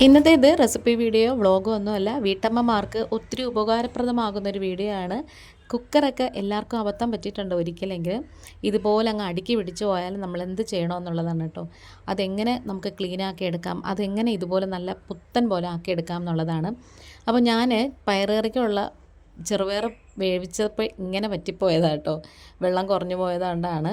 ഇന്നത്തെ ഇത് recipe video വ്ളോഗോ ഒന്നുമല്ല, വീട്ടമ്മമാർക്ക് ഒത്തിരി ഉപകാരപ്രദമാകുന്നൊരു വീഡിയോ ആണ്. കുക്കറൊക്കെ എല്ലാവർക്കും അബദ്ധം പറ്റിയിട്ടുണ്ട് ഒരിക്കലെങ്കിലും. ഇതുപോലെ അങ്ങ് അടുക്കി പിടിച്ചു പോയാൽ നമ്മൾ എന്ത് ചെയ്യണമെന്നുള്ളതാണ് കേട്ടോ. അതെങ്ങനെ നമുക്ക് ക്ലീനാക്കി എടുക്കാം, അതെങ്ങനെ ഇതുപോലെ നല്ല പുത്തൻ പോലെ ആക്കിയെടുക്കാം എന്നുള്ളതാണ്. അപ്പോൾ ഞാൻ പയറുകറിക്കുള്ള ചെറുപയർ വേവിച്ചപ്പോൾ ഇങ്ങനെ പറ്റിപ്പോയതാണ് കേട്ടോ. വെള്ളം കുറഞ്ഞു പോയതുകൊണ്ടാണ്.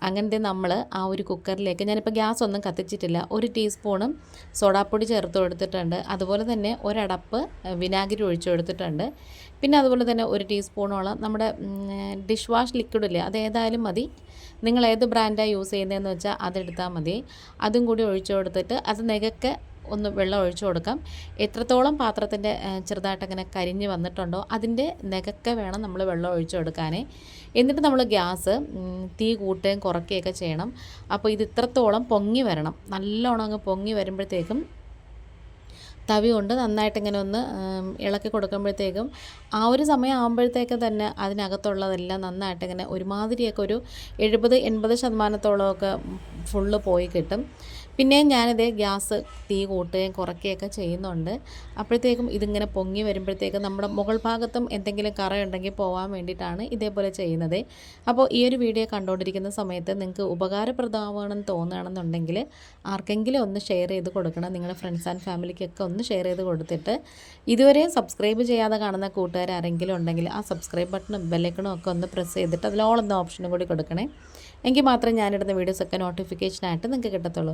അങ്ങനത്തെ നമ്മൾ ആ ഒരു കുക്കറിലേക്ക് ഞാനിപ്പോൾ ഗ്യാസ് ഒന്നും കത്തിച്ചിട്ടില്ല. 1 ടീസ്പൂണും സോഡാപ്പൊടി ചേർത്ത് കൊടുത്തിട്ടുണ്ട്. അതുപോലെ തന്നെ ഒരടപ്പ് വിനാഗിരി ഒഴിച്ചു കൊടുത്തിട്ടുണ്ട്. പിന്നെ അതുപോലെ തന്നെ 1 ടീസ്പൂണോളം നമ്മുടെ ഡിഷ് വാഷ് ലിക്വിഡില്ലേ, അതേതായാലും മതി. നിങ്ങൾ ഏത് ബ്രാൻഡാണ് യൂസ് ചെയ്യുന്നതെന്ന് വെച്ചാൽ അതെടുത്താൽ മതി. അതും കൂടി ഒഴിച്ചു കൊടുത്തിട്ട് അത് നെകക്കെ ഒന്ന് വെള്ളം ഒഴിച്ചു കൊടുക്കാം. എത്രത്തോളം പാത്രത്തിൻ്റെ ചെറുതായിട്ടങ്ങനെ കരിഞ്ഞ് വന്നിട്ടുണ്ടോ അതിൻ്റെ നെകക്കെ വേണം നമ്മൾ വെള്ളം ഒഴിച്ചു കൊടുക്കാനേ. എന്നിട്ട് നമ്മൾ ഗ്യാസ് തീ കൂട്ടുകയും കുറയ്ക്കുകയൊക്കെ ചെയ്യണം. അപ്പോൾ ഇത് ഇത്രത്തോളം പൊങ്ങി വരണം. നല്ലോണം അങ്ങ് പൊങ്ങി വരുമ്പോഴത്തേക്കും തവി കൊണ്ട് നന്നായിട്ടിങ്ങനെ ഒന്ന് ഇളക്കി കൊടുക്കുമ്പോഴത്തേക്കും ആ ഒരു സമയം ആകുമ്പോഴത്തേക്ക് തന്നെ അതിനകത്തുള്ളതെല്ലാം നന്നായിട്ടിങ്ങനെ ഒരുമാതിരിയൊക്കെ ഒരു 70-80% ഫുള്ള് പോയി കിട്ടും. പിന്നെ ഞാനിത് ഗ്യാസ് തീ കൂട്ടുകയും കുറയ്ക്കുകയൊക്കെ ചെയ്യുന്നുണ്ട്. അപ്പോഴത്തേക്കും ഇതിങ്ങനെ പൊങ്ങി വരുമ്പോഴത്തേക്കും നമ്മുടെ മുകൾ ഭാഗത്തും എന്തെങ്കിലും കറയുണ്ടെങ്കിൽ പോകാൻ വേണ്ടിയിട്ടാണ് ഇതേപോലെ ചെയ്യുന്നത്. അപ്പോൾ ഈ ഒരു വീഡിയോ കണ്ടുകൊണ്ടിരിക്കുന്ന സമയത്ത് നിങ്ങൾക്ക് ഉപകാരപ്രദമാണെന്ന് തോന്നുകയാണെന്നുണ്ടെങ്കിൽ ആർക്കെങ്കിലും ഒന്ന് ഷെയർ ചെയ്ത് കൊടുക്കണം. നിങ്ങളുടെ ഫ്രണ്ട്സ് ആൻഡ് ഫാമിലിക്കൊക്കെ ഒന്ന് ഷെയർ ചെയ്ത് കൊടുത്തിട്ട് ഇതുവരെ സബ്സ്ക്രൈബ് ചെയ്യാതെ കാണുന്ന കൂട്ടുകാർ ആരെങ്കിലും ഉണ്ടെങ്കിൽ ആ സബ്സ്ക്രൈബ് ബട്ടണും ബെല്ലൈക്കണും ഒക്കെ ഒന്ന് പ്രസ് ചെയ്തിട്ട് അതിലോളെന്ന ഓപ്ഷനും കൂടി കൊടുക്കണേ. എങ്കിൽ മാത്രമേ ഞാനിടുന്ന വീഡിയോസൊക്കെ നോട്ടിഫിക്കേഷനായിട്ട് നിങ്ങൾക്ക് കിട്ടത്തുള്ളൂ.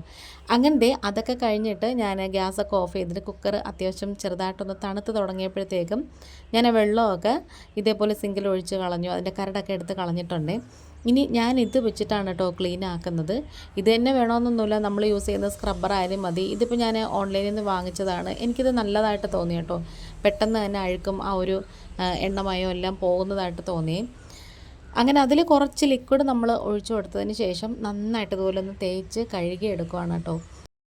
അങ്ങനത്തെ അതൊക്കെ കഴിഞ്ഞിട്ട് ഞാൻ ഗ്യാസൊക്കെ ഓഫ് ചെയ്തിട്ട് കുക്കർ അത്യാവശ്യം ചെറുതായിട്ടൊന്ന് തണുത്ത് തുടങ്ങിയപ്പോഴത്തേക്കും ഞാൻ വെള്ളമൊക്കെ ഇതേപോലെ സിങ്കിൽ ഒഴിച്ച് കളഞ്ഞു. അതിൻ്റെ കരടൊക്കെ എടുത്ത് കളഞ്ഞിട്ടുണ്ട്. ഇനി ഞാൻ ഇത് വെച്ചിട്ടാണ് കേട്ടോ ക്ലീൻ ആക്കുന്നത്. ഇത് തന്നെ വേണമെന്നൊന്നുമില്ല, നമ്മൾ യൂസ് ചെയ്യുന്ന സ്ക്രബ്ബർ ആയാലും മതി. ഇതിപ്പോൾ ഞാൻ ഓൺലൈനിൽ നിന്ന് വാങ്ങിച്ചതാണ്. എനിക്കിത് നല്ലതായിട്ട് തോന്നി കേട്ടോ. പെട്ടെന്ന് തന്നെ അഴുക്കും ആ ഒരു എണ്ണമയോ എല്ലാം പോകുന്നതായിട്ട് തോന്നി. അങ്ങനെ അതിൽ കുറച്ച് ലിക്വിഡ് നമ്മൾ ഒഴിച്ചു കൊടുത്തതിന് ശേഷം നന്നായിട്ട് ഇതുപോലെ ഒന്ന് തേച്ച് കഴുകി എടുക്കുകയാണ് കേട്ടോ.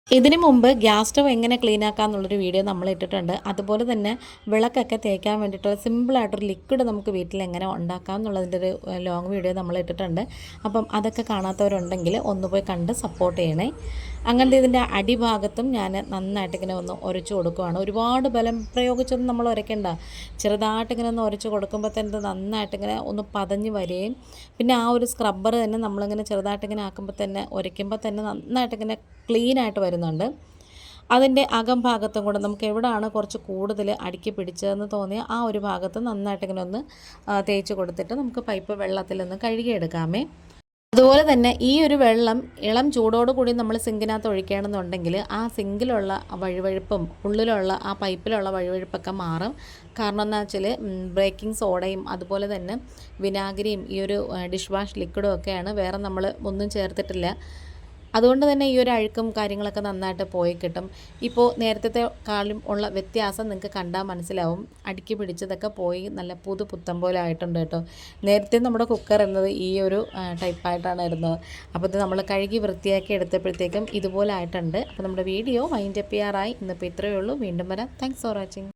ഇതിനു മുമ്പ് ഗ്യാസ് സ്റ്റവ് എങ്ങനെ ക്ലീൻ ആക്കാമെന്നുള്ളൊരു വീഡിയോ നമ്മൾ ഇട്ടിട്ടുണ്ട്. അതുപോലെ തന്നെ വിളക്കൊക്കെ തേക്കാൻ വേണ്ടിയിട്ടുള്ള സിമ്പിളായിട്ടൊരു ലിക്വിഡ് നമുക്ക് വീട്ടിൽ എങ്ങനെ ഉണ്ടാക്കാം എന്നുള്ളതിൻ്റെ ഒരു ലോങ് വീഡിയോ നമ്മൾ ഇട്ടിട്ടുണ്ട്. അപ്പം അതൊക്കെ കാണാത്തവരുണ്ടെങ്കിൽ ഒന്ന് പോയി കണ്ട് സപ്പോർട്ട് ചെയ്യണേ. അങ്ങനത്തെ ഇതിൻ്റെ അടിഭാഗത്തും ഞാൻ നന്നായിട്ടിങ്ങനെ ഒന്ന് ഉരച്ചു കൊടുക്കുകയാണ്. ഒരുപാട് ബലം പ്രയോഗിച്ചൊന്നും നമ്മൾ ഉരയ്ക്കണ്ട. ചെറുതായിട്ടിങ്ങനെ ഒന്ന് ഉരച്ച് കൊടുക്കുമ്പോൾ തന്നെ നന്നായിട്ടിങ്ങനെ ഒന്ന് പതഞ്ഞ് വരികയും പിന്നെ ആ ഒരു സ്ക്രബ്ബർ തന്നെ നമ്മളിങ്ങനെ ചെറുതായിട്ടിങ്ങനെ ആക്കുമ്പോൾ തന്നെ ഉരയ്ക്കുമ്പോൾ തന്നെ നന്നായിട്ടിങ്ങനെ ക്ലീനായിട്ട് വരുന്നുണ്ട്. അതിൻ്റെ അകം ഭാഗത്തും കൂടെ നമുക്ക് എവിടെയാണ് കുറച്ച് കൂടുതൽ അടുക്കി പിടിച്ചതെന്ന് തോന്നിയ ആ ഒരു ഭാഗത്ത് നന്നായിട്ടിങ്ങനെ ഒന്ന് തേച്ച് കൊടുത്തിട്ട് നമുക്ക് പൈപ്പ് വെള്ളത്തിലൊന്ന് കഴുകിയെടുക്കാമേ. അതുപോലെ തന്നെ ഈ ഒരു വെള്ളം ഇളം ചൂടോടുകൂടി നമ്മൾ സിങ്കിനകത്ത് ഒഴിക്കുകയാണെന്നുണ്ടെങ്കിൽ ആ സിങ്കിലുള്ള വഴുവഴുപ്പും ഉള്ളിലുള്ള ആ പൈപ്പിലുള്ള വഴുവഴുപ്പൊക്കെ മാറും. കാരണം എന്താ വെച്ചാൽ ബേക്കിംഗ് സോഡയും അതുപോലെ തന്നെ വിനാഗിരിയും ഈ ഒരു ഡിഷ് വാഷ് ലിക്വിഡും ഒക്കെയാണ്, വേറെ നമ്മൾ ഒന്നും ചേർത്തിട്ടില്ല. അതുകൊണ്ട് തന്നെ ഈ ഒരു അഴുക്കും കാര്യങ്ങളൊക്കെ നന്നായിട്ട് പോയി കിട്ടും. ഇപ്പോൾ നേരത്തെക്കാളും ഉള്ള വ്യത്യാസം നിങ്ങൾക്ക് കണ്ടാൽ മനസ്സിലാവും. അടുക്കി പിടിച്ചതൊക്കെ പോയി നല്ല പുത്തം പോലെ ആയിട്ടുണ്ട് കേട്ടോ. നേരത്തെ നമ്മുടെ കുക്കർ എന്നത് ഈ ഒരു ടൈപ്പായിട്ടാണ് ഇരുന്നത്. അപ്പോൾ ഇത് നമ്മൾ കഴുകി വൃത്തിയാക്കി എടുത്തപ്പോഴത്തേക്കും ഇതുപോലെ ആയിട്ടുണ്ട്. അപ്പോൾ നമ്മുടെ വീഡിയോ വൈൻഡപ്പ് ചെയ്യാറായി. ഇന്നിപ്പോൾ ഇത്രയേ ഉള്ളൂ. വീണ്ടും വരാം. Thanks for watching.